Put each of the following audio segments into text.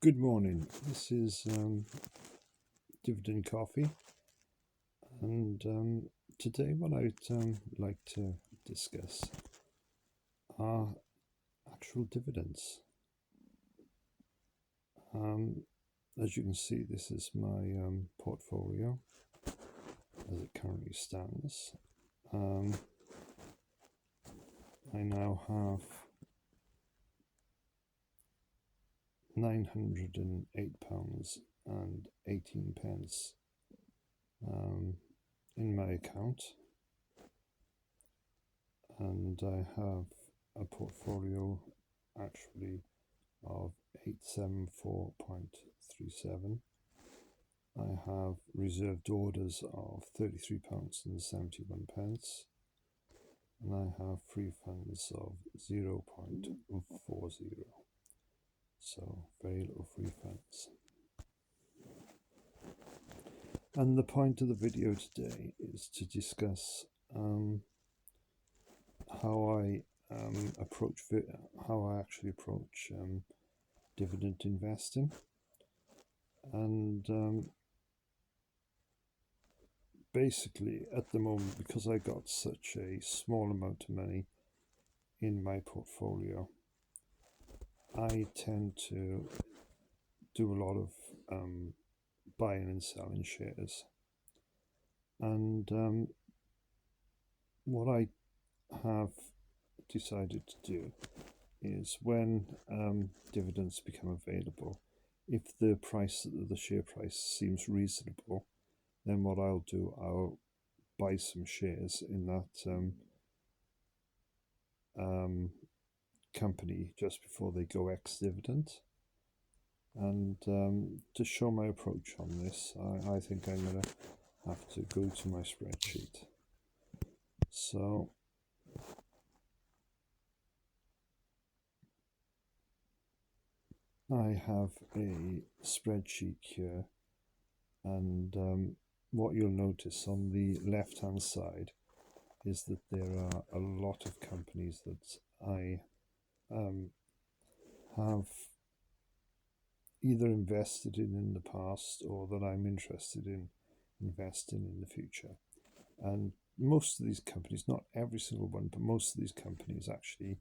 Good morning. This is Dividend Coffee, and today what I'd like to discuss are actual dividends. As you can see, this is my portfolio as it currently stands. I now have £908.18 in my account, and I have a portfolio actually of 874.37. I have reserved orders of £33.71, and I have free funds of 0.40. So very little free funds. And the point of the video today is to discuss how I actually approach dividend investing, and basically at the moment, because I got such a small amount of money in my portfolio, I tend to do a lot of buying and selling shares. And what I have decided to do is, when dividends become available, if the share price seems reasonable, then what I'll do, I'll buy some shares in that company just before they go ex-dividend. And to show my approach on this, I think I'm going to have to go to my spreadsheet. So I have a spreadsheet here, and what you'll notice on the left hand side is that there are a lot of companies that I have either invested in the past, or that I'm interested in investing in the future. And most of these companies, not every single one, but most of these companies actually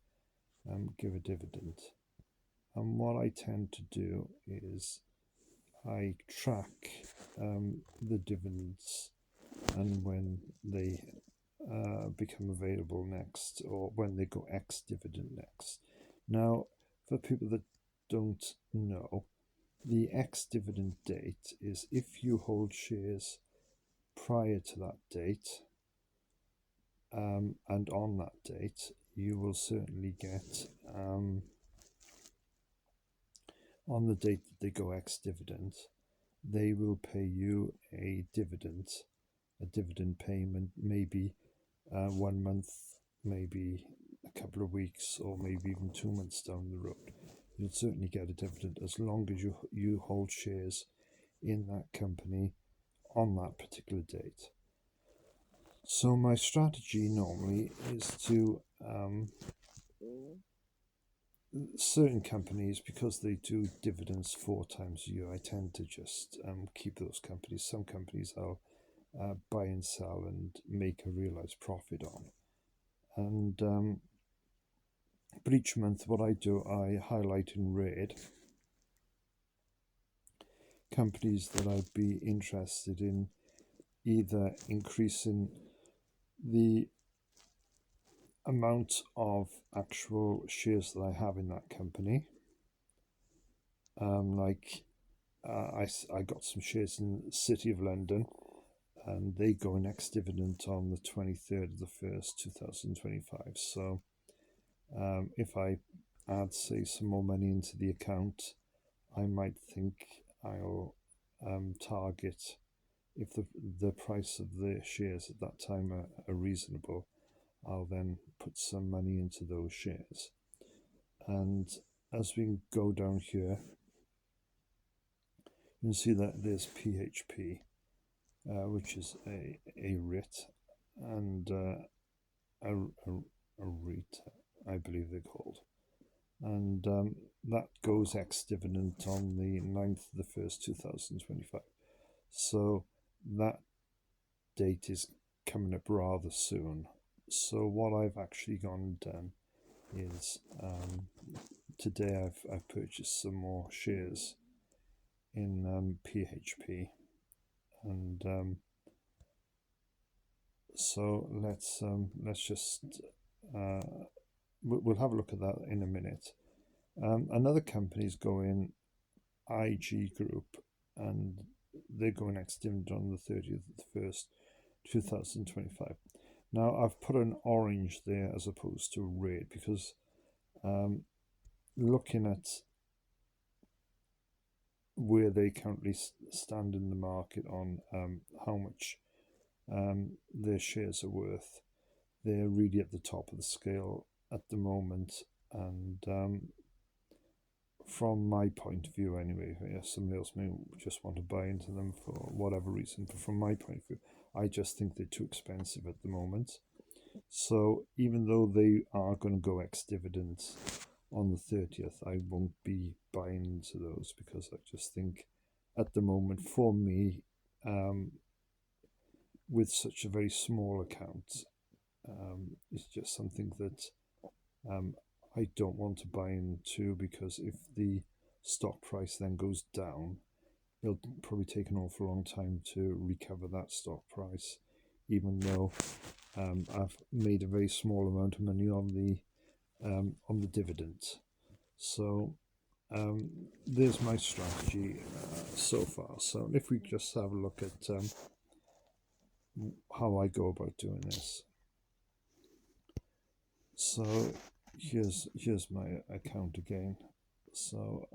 give a dividend. And what I tend to do is I track the dividends and when they become available next, or when they go ex-dividend next. Now, for people that don't know, the ex-dividend date is if you hold shares prior to that date, and on that date you will certainly get, on the date that they go ex-dividend, they will pay you a dividend payment, maybe 1 month, maybe a couple of weeks, or maybe even 2 months down the road. You'll certainly get a dividend as long as you hold shares in that company on that particular date. So my strategy normally is to certain companies, because they do dividends 4 times a year, I tend to just keep those companies. Some companies I'll buy and sell and make a realized profit on. And but each month what I do, I highlight in red companies that I'd be interested in either increasing the amount of actual shares that I have in that company. I got some shares in the City of London, and they go in ex-dividend on the 23rd of the 1st, 2025. So if I add, say, some more money into the account, I might think I'll target, if the price of the shares at that time are reasonable, I'll then put some money into those shares. And as we go down here, you can see that there's PHP, which is a REIT, and a REIT, I believe they're called. and that goes ex-dividend on the 9th of the 1st, 2025. So that date is coming up rather soon. So what I've actually gone and done is today I've purchased some more shares in PHP, and so let's just we'll have a look at that in a minute. Another company's going, IG Group, and they're going ex-dividend on the 30th of the 1st, 2025. Now I've put an orange there as opposed to red because looking at where they currently stand in the market on how much their shares are worth, they're really at the top of the scale at the moment, and from my point of view anyway, somebody else may just want to buy into them for whatever reason, but from my point of view, I just think they're too expensive at the moment. So even though they are going to go ex-dividend on the 30th, I won't be buying into those because I just think at the moment, for me, with such a very small account, it's just something that I don't want to buy into, because if the stock price then goes down, it'll probably take an awful long time to recover that stock price, even though I've made a very small amount of money on the dividend. So there's my strategy so far. So if we just have a look at how I go about doing this. So here's my account again. So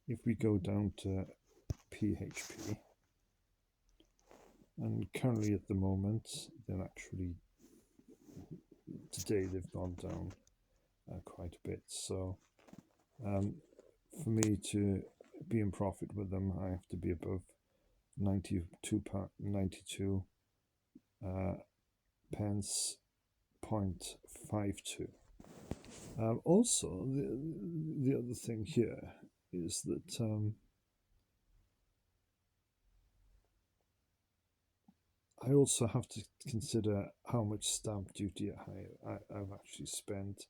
if we go down to PHP, and currently at the moment, they're actually, today they've gone down quite a bit. So for me to be in profit with them, I have to be above 92 pence 0.52. Also, the other thing here is that I also have to consider how much stamp duty I've actually spent,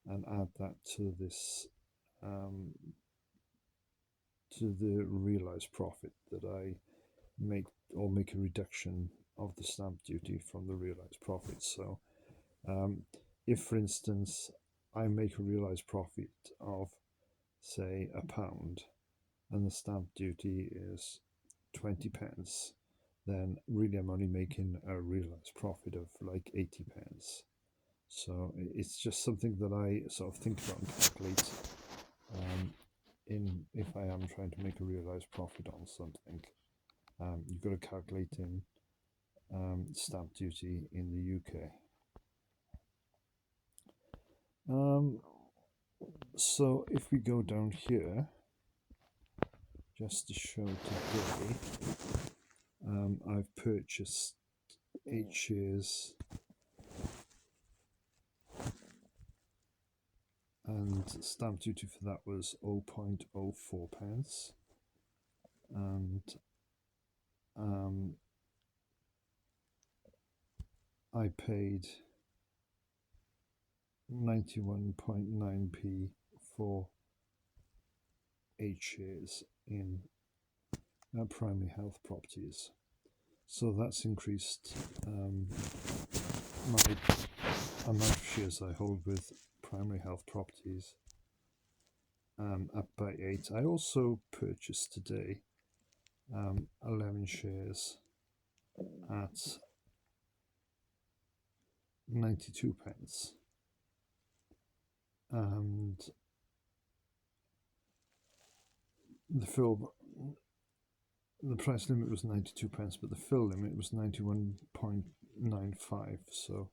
and add that to this to the realized profit that I make, or make a reduction of the stamp duty from the realized profit. So if, for instance, I make a realized profit of, say, £1, and the stamp duty is 20 pence, then really I'm only making a realized profit of like 80 pence. So it's just something that I sort of think about and calculate if I am trying to make a realized profit on something. You've got to calculate in stamp duty in the UK. So if we go down here, just to show today, I've purchased 8 shares, and stamp duty for that was 0.04 pence, and I paid 91.9p for 8 shares in Primary Health Properties. So that's increased my amount of shares I hold with Primary Health Properties up by 8. I also purchased today 11 shares at 92 pence, and the price limit was 92 pence, but the fill limit was 91.95. So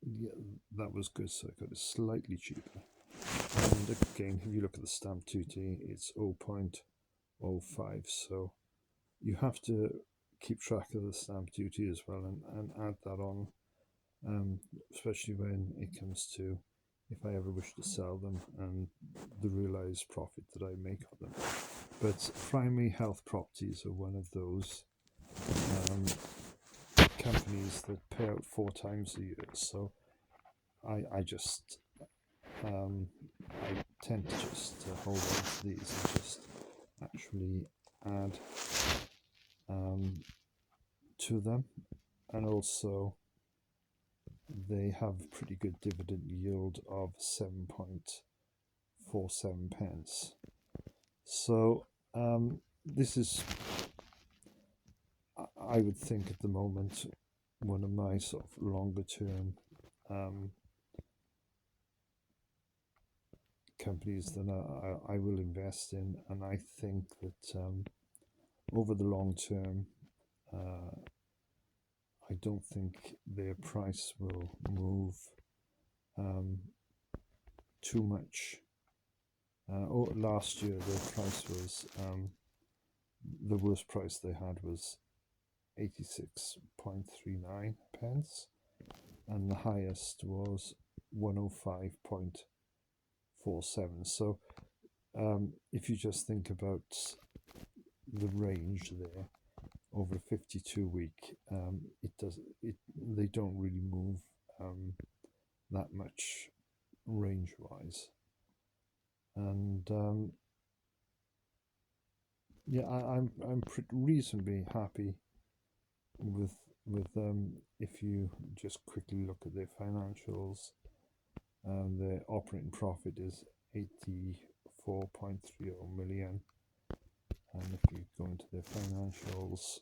yeah, that was good. So I got it slightly cheaper. And again, if you look at the stamp duty, it's 0.05. So you have to keep track of the stamp duty as well, and add that on especially when it comes to if I ever wish to sell them and the realised profit that I make on them. But Primary Health Properties are one of those companies that pay out 4 times a year. So I tend to just hold on to these and just actually add to them, and also they have pretty good dividend yield of 7.47 pence. So this is, I would think at the moment, one of my sort of longer term companies that I will invest in, and I think that over the long term, I don't think their price will move too much. Last year their price was, the worst price they had was 86.39 pence, and the highest was 105.47. So if you just think about the range there over a 52-week, they don't really move that much range-wise, and yeah, I'm reasonably happy with if you just quickly look at their financials. Their operating profit is 84.30 million, and if you go into their financials,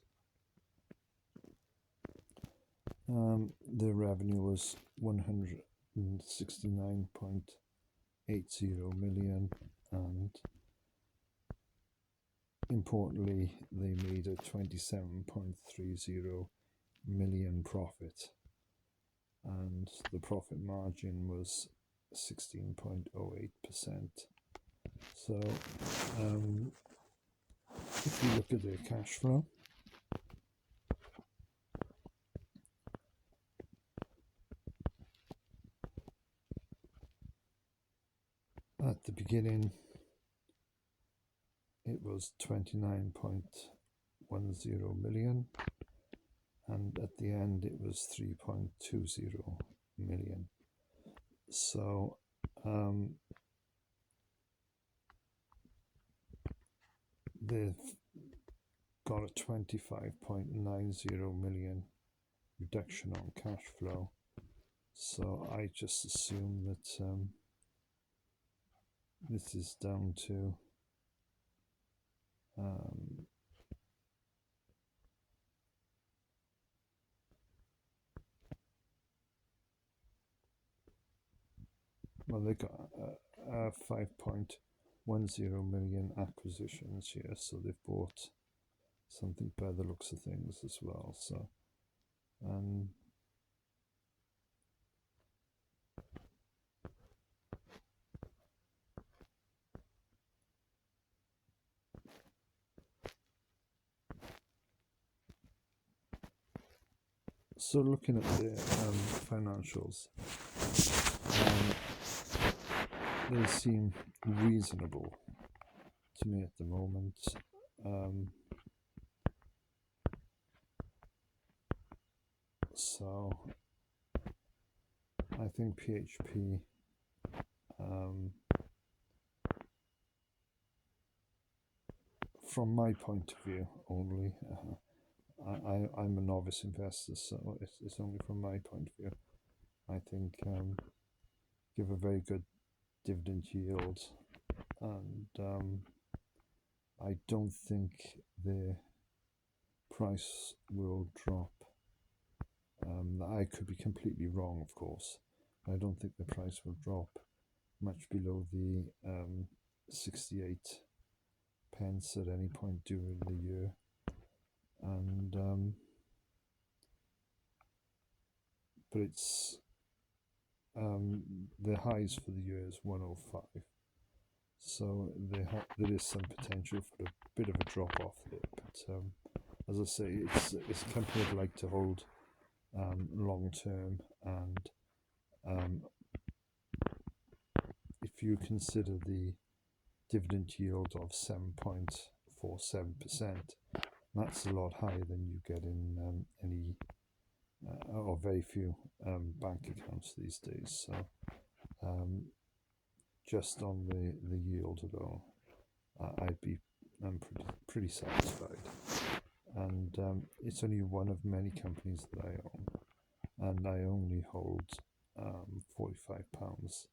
their revenue was 169.80 million, and importantly they made a 27.30 million profit, and the profit margin was 16.08%. So if you look at their cash flow, at the beginning it was 29.10 million, and at the end it was 3.20 million. So they've got a 25.90 million reduction on cash flow. So I just assume that this is down to well, they got 5.10 million acquisitions here, so they've bought something by the looks of things as well. So so looking at the financials, they seem reasonable to me at the moment. So I think PHP from my point of view only, I'm a novice investor, so it's only from my point of view, I think give a very good dividend yield, and I don't think their price will drop. I could be completely wrong, of course. I don't think the price will drop much below the 68 pence at any point during the year, and but it's the highs for the year is 105, so there is some potential for a bit of a drop off there. But as I say, it's a company I'd like to hold long term, and if you consider the dividend yield of 7.47%, that's a lot higher than you get in any or very few bank accounts these days. So just on the yield alone, I'd be pretty satisfied. And it's only one of many companies that I own, and I only hold £45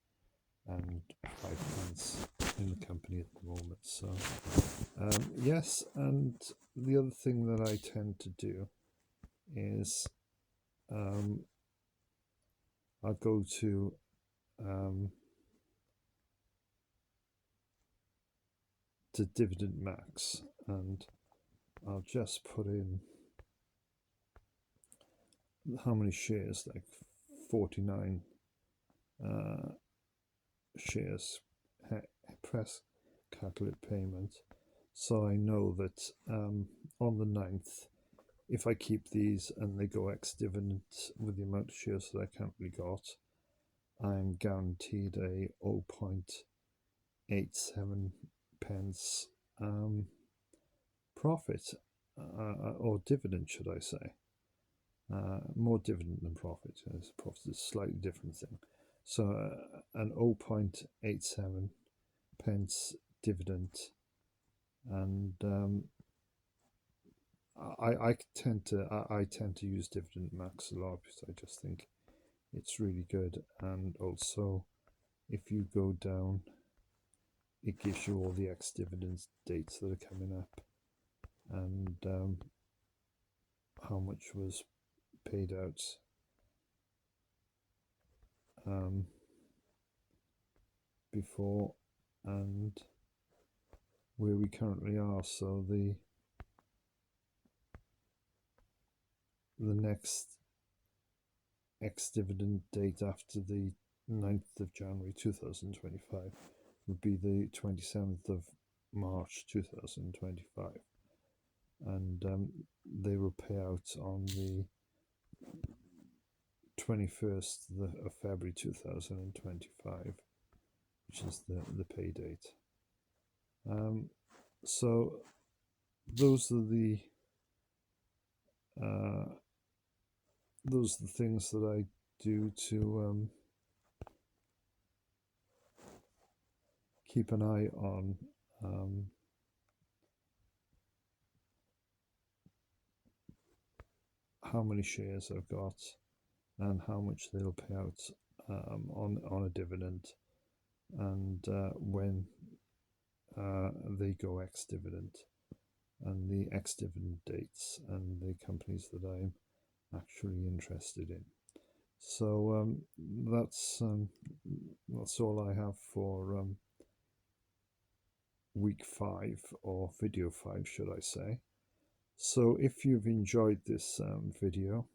and 5 pence in the company at the moment. So yes, and the other thing that I tend to do is I'll go to Dividend Max, and I'll just put in how many shares, like 49 shares, press calculate payment, so I know that on the 9th, if I keep these and they go ex-dividend with the amount of shares that I currently got, I'm guaranteed a 0.87 pence profit, or dividend, should I say. More dividend than profit. Profit is a slightly different thing. So an 0.87 pence dividend, and I tend to use Dividend Max a lot because I just think it's really good. And also, if you go down, it gives you all the ex-dividend dates that are coming up, and how much was paid out before, and where we currently are. So the next ex-dividend date after the 9th of January 2025 would be the 27th of March 2025, and they will pay out on the 21st of February 2025, which is the pay date. So those are the things that I do to keep an eye on how many shares I've got and how much they'll pay out on a dividend, and when they go ex-dividend, and the ex-dividend dates, and the companies that I'm actually interested in. So that's all I have for week 5, or video 5, should I say. So if you've enjoyed this video,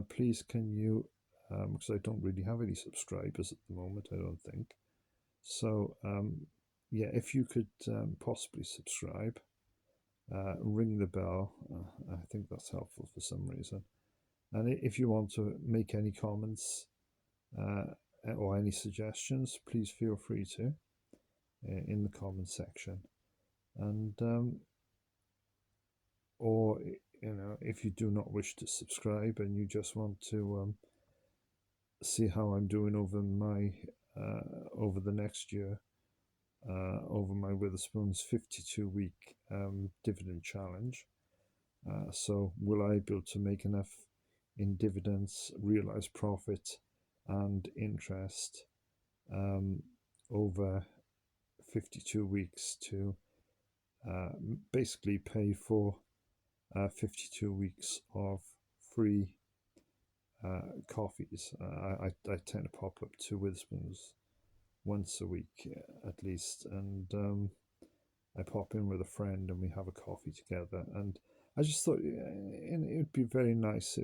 please can you, because I don't really have any subscribers at the moment, I don't think. So yeah, if you could possibly subscribe, ring the bell, I think that's helpful for some reason. And if you want to make any comments or any suggestions, please feel free to in the comment section. And or if you do not wish to subscribe and you just want to see how I'm doing over over the next year, over my Witherspoon's 52-week dividend challenge. So will I be able to make enough in dividends, realize profit and interest over 52 weeks to basically pay for 52 weeks of free coffees. I tend to pop up to Witherspoon's once a week at least, and I pop in with a friend and we have a coffee together. And I just thought it would be very nice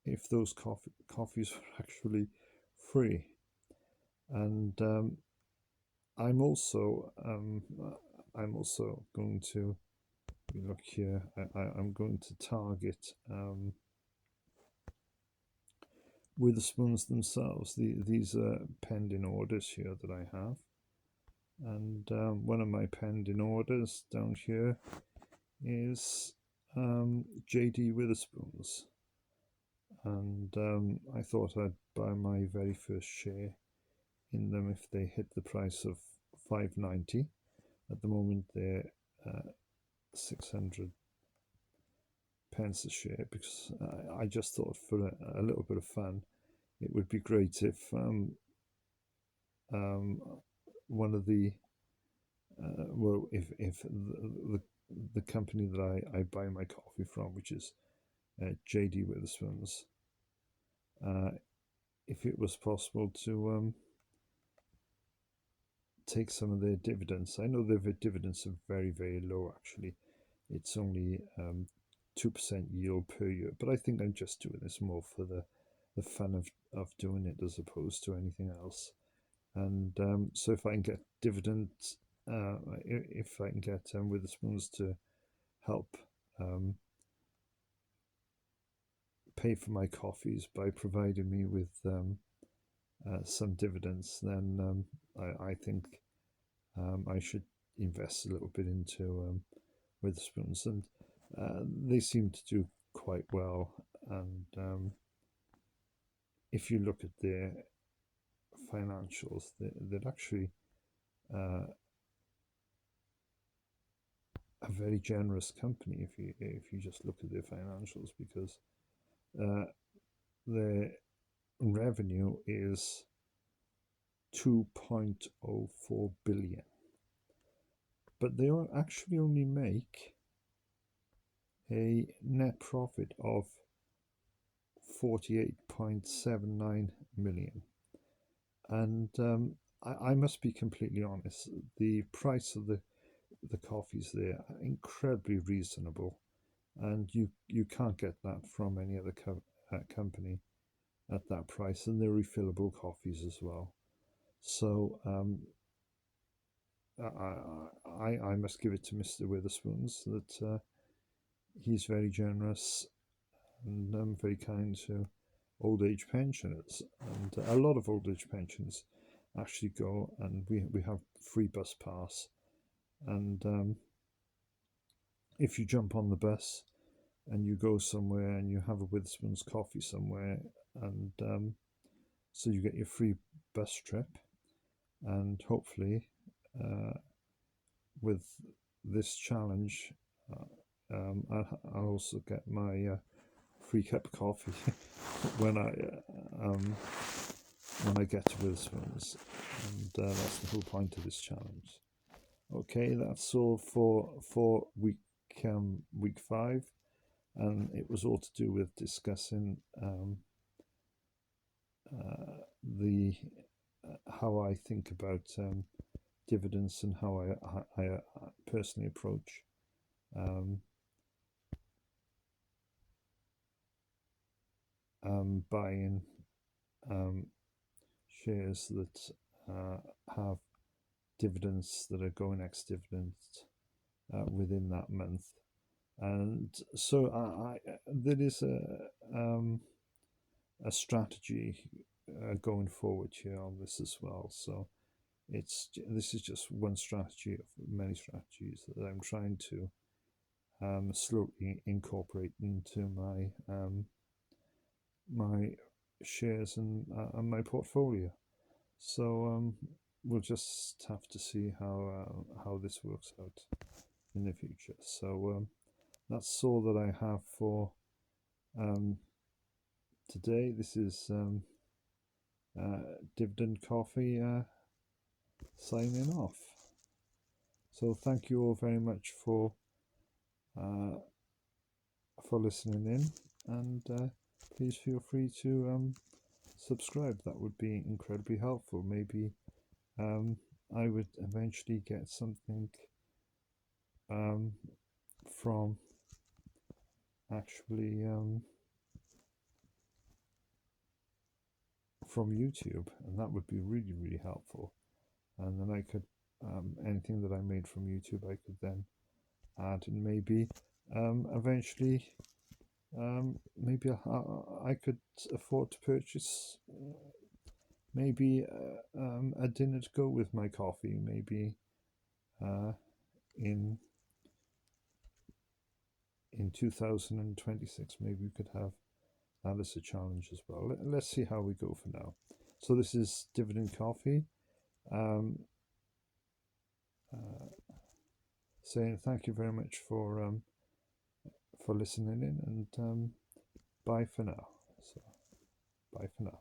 if those coffees were actually free. And I'm also going to we look here, I'm going to target Witherspoons themselves. These are pending orders here that I have. And one of my pending orders down here is JD Witherspoons. And I thought I'd buy my very first share in them if they hit the price of £5.90. At the moment they're 600 pence a share, because I just thought for a little bit of fun it would be great if one of the if the company that I buy my coffee from, which is JD Witherspoons, if it was possible to take some of their dividends. I know their dividends are very, very low actually. It's only 2% yield per year, but I think I'm just doing this more for the fun of doing it as opposed to anything else. And so if I can get dividends, if I can get Witherspoons to help pay for my coffees by providing me with some dividends, then I think I should invest a little bit into Witherspoons, and they seem to do quite well. And if you look at their financials, they're actually a very generous company if you just look at their financials, because their revenue is 2.04 billion, but they actually only make a net profit of 48.79 million. And I must be completely honest, the price of the coffees there are incredibly reasonable, and you can't get that from any other company at that price, and they're refillable coffees as well. So I must give it to Mr. Witherspoons that he's very generous and very kind to old age pensioners. And a lot of old age pensioners actually go, and we have free bus pass. And if you jump on the bus and you go somewhere and you have a Witherspoons coffee somewhere, and so you get your free bus trip, and hopefully with this challenge I'll also get my free cup of coffee when I get to Witherspoons, and that's the whole point of this challenge. Okay, that's all for week 5, and it was all to do with discussing the how I think about dividends and how I personally approach buying shares that have dividends that are going ex dividends within that month. And so there is a strategy going forward here on this as well. So this is just one strategy of many strategies that I'm trying to slowly incorporate into my shares and my portfolio. So we'll just have to see how this works out in the future. So that's all that I have for today. This is Dividend Coffee signing off. So thank you all very much for listening in, and please feel free to subscribe. That would be incredibly helpful. Maybe I would eventually get something from actually from YouTube, and that would be really, really helpful. And then I could anything that I made from YouTube, I could then add, and maybe eventually maybe I could afford to purchase maybe a dinner to go with my coffee, maybe in 2026. Maybe we could have that as a challenge as well. Let's see how we go for now. So this is Dividend Coffee, saying thank you very much for listening in, and bye for now. So bye for now.